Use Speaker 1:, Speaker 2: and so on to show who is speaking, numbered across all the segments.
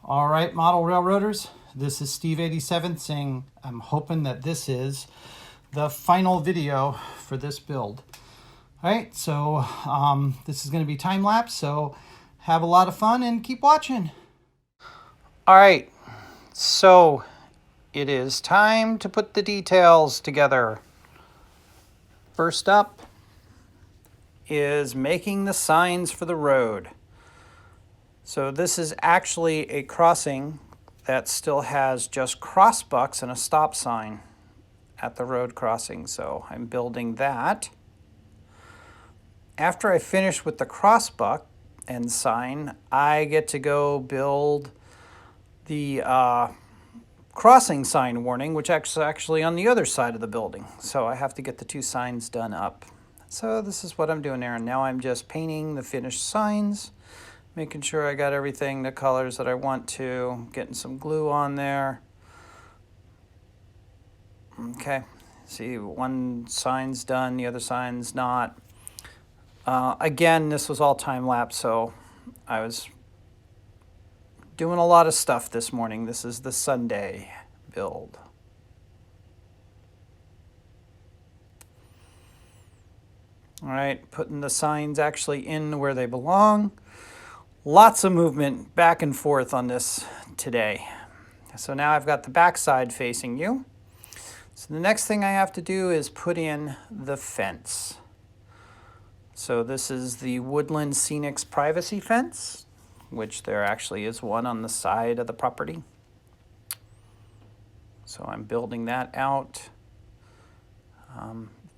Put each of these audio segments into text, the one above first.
Speaker 1: All right, model railroaders, this is Steve 87 saying I'm hoping that this is the final video for this build. All right, so this is going to be time lapse, so have a lot of fun and keep watching. All right, so it is time to put the details together. First up is making the signs for the road. So this is actually a crossing that still has just crossbucks and a stop sign at the road crossing. So I'm building that. After I finish with the crossbuck and sign, I get to go build the crossing sign warning, which is actually on the other side of the building. So I have to get the two signs done up. So this is what I'm doing there. And now I'm just painting the finished signs, making sure I got everything, the colors that I want to, getting some glue on there. Okay, see, one sign's done, the other sign's not. Again, this was all time lapse, so I was doing a lot of stuff this morning. This is the Sunday build. All right, putting the signs actually in where they belong. Lots of movement back and forth on this today. So now I've got the back side facing you. So the next thing I have to do is put in the fence. So this is the Woodland Scenics privacy fence, which there actually is one on the side of the property. So I'm building that out,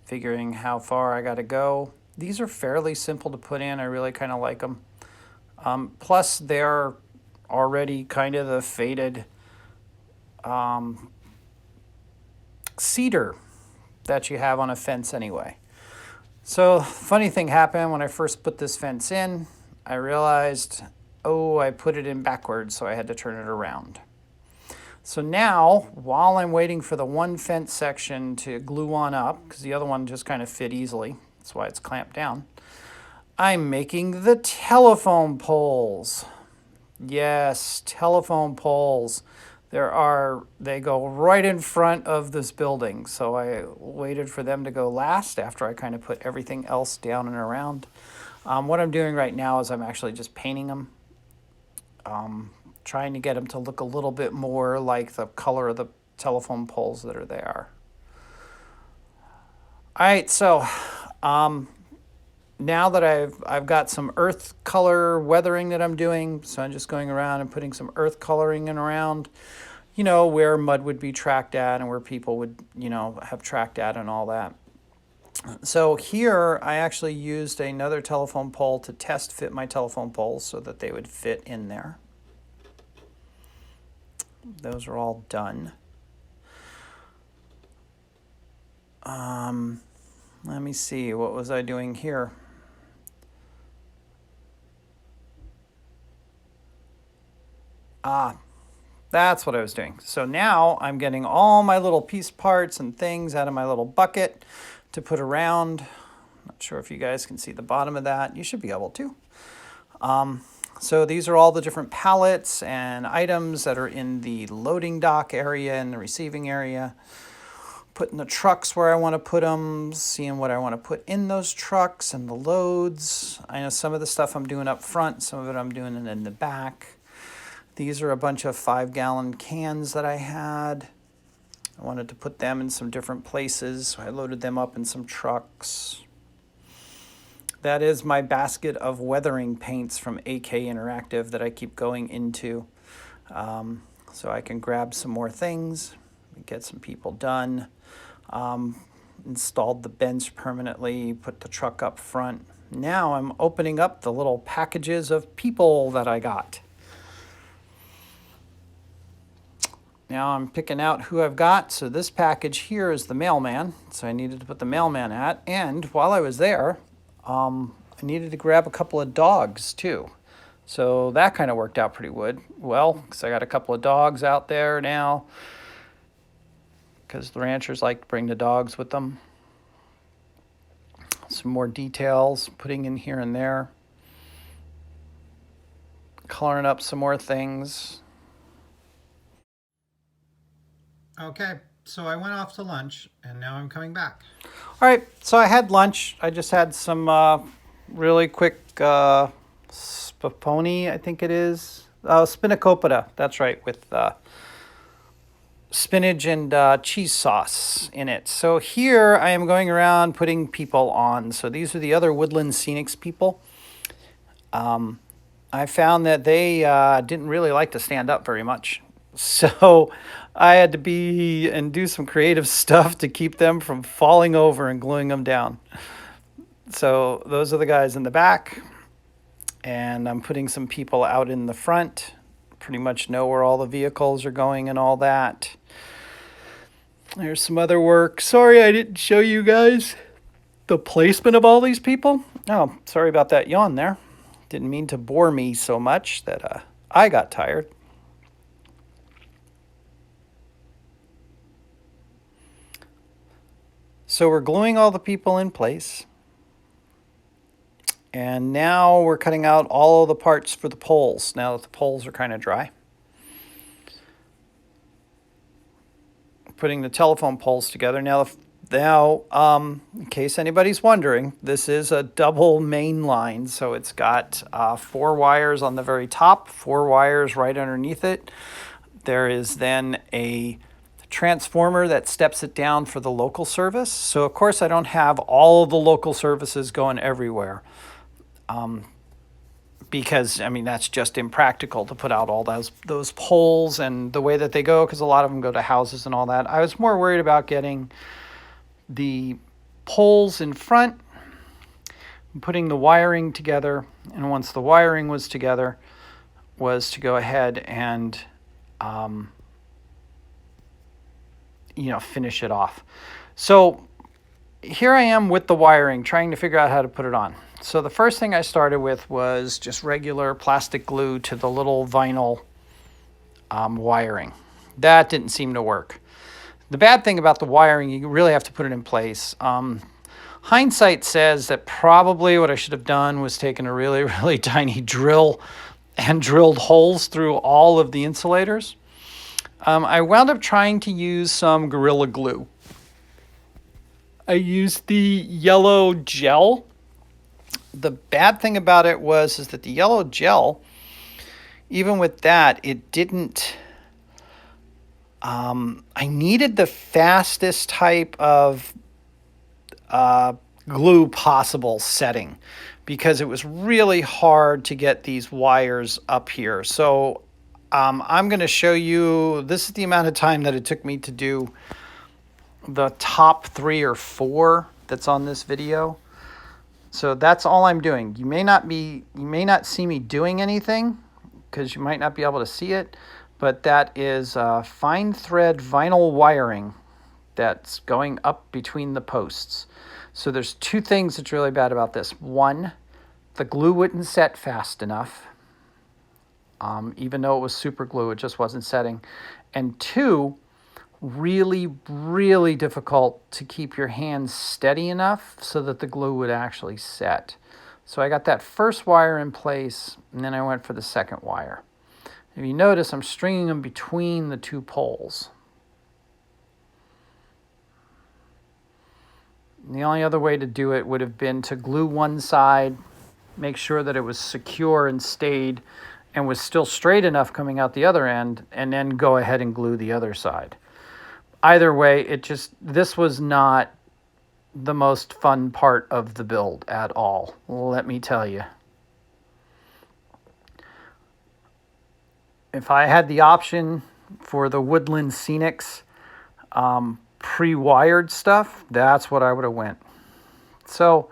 Speaker 1: figuring how far I got to go. These are fairly simple to put in. I really kind of like them. Plus, they're already kind of the faded cedar that you have on a fence anyway. So, funny thing happened when I first put this fence in. I realized, oh, I put it in backwards, so I had to turn it around. So now, while I'm waiting for the one fence section to glue on up, because the other one just kind of fit easily, that's why it's clamped down, I'm making the telephone poles. Yes, telephone poles. They go right in front of this building. So I waited for them to go last after I kind of put everything else down and around. What I'm doing right now is I'm actually just painting them, trying to get them to look a little bit more like the color of the telephone poles that are there. All right, so now that I've got some earth color weathering that I'm doing, so I'm just going around and putting some earth coloring in around, you know, where mud would be tracked at and where people would, you know, have tracked at and all that. So here I actually used another telephone pole to test fit my telephone poles so that they would fit in there. Those are all done. Let me see, what was I doing here? That's what I was doing. So now I'm getting all my little piece parts and things out of my little bucket to put around. Not sure if you guys can see the bottom of that. You should be able to. So these are all the different pallets and items that are in the loading dock area and the receiving area. Putting the trucks where I want to put them, seeing what I want to put in those trucks and the loads. I know some of the stuff I'm doing up front, some of it I'm doing in the back. These are a bunch of 5-gallon cans that I had. I wanted to put them in some different places, so I loaded them up in some trucks. That is my basket of weathering paints from AK Interactive that I keep going into. So I can grab some more things, get some people done. Installed the bench permanently, put the truck up front. Now I'm opening up the little packages of people that I got. Now I'm picking out who I've got. So this package here is the mailman. So I needed to put the mailman at. And while I was there, I needed to grab a couple of dogs too. So that kind of worked out pretty well, because I got a couple of dogs out there now, because the ranchers like to bring the dogs with them. Some more details, putting in here and there. Coloring up some more things. Okay, so I went off to lunch and now I'm coming back. All right, so I had lunch. I just had some really quick spaponi, I think it is. Spinacopita, that's right, with spinach and cheese sauce in it. So here I am going around putting people on. So these are the other Woodland Scenics people. I found that they didn't really like to stand up very much. So I had to be and do some creative stuff to keep them from falling over and gluing them down. So those are the guys in the back. And I'm putting some people out in the front. Pretty much know where all the vehicles are going and all that. There's some other work. Sorry I didn't show you guys the placement of all these people. Oh, sorry about that yawn there. Didn't mean to bore me so much that I got tired. So we're gluing all the people in place. And now we're cutting out all of the parts for the poles, now that the poles are kind of dry. Putting the telephone poles together. Now, in case anybody's wondering, this is a double main line. So it's got 4 wires on the very top, 4 wires right underneath it. There is then a transformer that steps it down for the local service. So of course I don't have all of the local services going everywhere. Because, I mean, that's just impractical to put out all those poles and the way that they go, because a lot of them go to houses and all that. I was more worried about getting the poles in front, putting the wiring together, and once the wiring was together, was to go ahead and, finish it off. So here I am with the wiring, trying to figure out how to put it on. So the first thing I started with was just regular plastic glue to the little vinyl wiring. That didn't seem to work. The bad thing about the wiring, you really have to put it in place. Hindsight says that probably what I should have done was taken a really, really tiny drill and drilled holes through all of the insulators. I wound up trying to use some Gorilla Glue. I used the yellow gel. The bad thing about it is that the yellow gel, even with that, it didn't, I needed the fastest type of glue possible setting because it was really hard to get these wires up here. So I'm going to show you, this is the amount of time that it took me to do the top 3 or 4 that's on this video. So that's all I'm doing. You may not see me doing anything because you might not be able to see it, but that is fine thread vinyl wiring that's going up between the posts. So there's 2 things that's really bad about this. 1, the glue wouldn't set fast enough. Even though it was super glue, it just wasn't setting. And 2, really, really difficult to keep your hands steady enough so that the glue would actually set. So I got that first wire in place, and then I went for the second wire. If you notice, I'm stringing them between the 2 poles. And the only other way to do it would have been to glue one side, make sure that it was secure and stayed, and was still straight enough coming out the other end, and then go ahead and glue the other side. Either way, this was not the most fun part of the build at all, let me tell you. If I had the option for the Woodland Scenics pre-wired stuff, that's what I would have went. So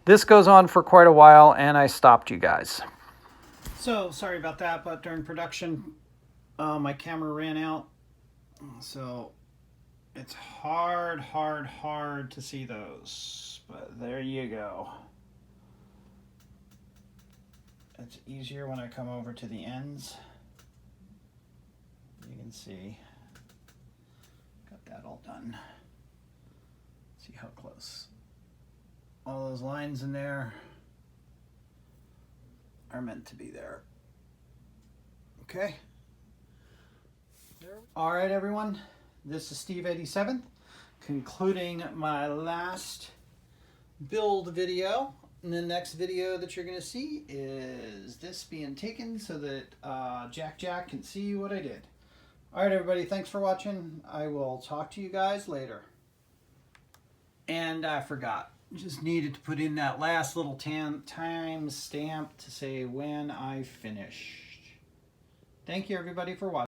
Speaker 1: this goes on for quite a while, and I stopped you guys. So sorry about that, but during production, my camera ran out. So it's hard to see those, but there you go. It's easier when I come over to the ends. You can see, got that all done. See how close. All those lines in there are meant to be there. Okay. All right, everyone. This is Steve 87th, concluding my last build video. And the next video that you're going to see is this being taken so that Jac Jac can see what I did. All right, everybody, thanks for watching. I will talk to you guys later. And I forgot, just needed to put in that last little time stamp to say when I finished. Thank you, everybody, for watching.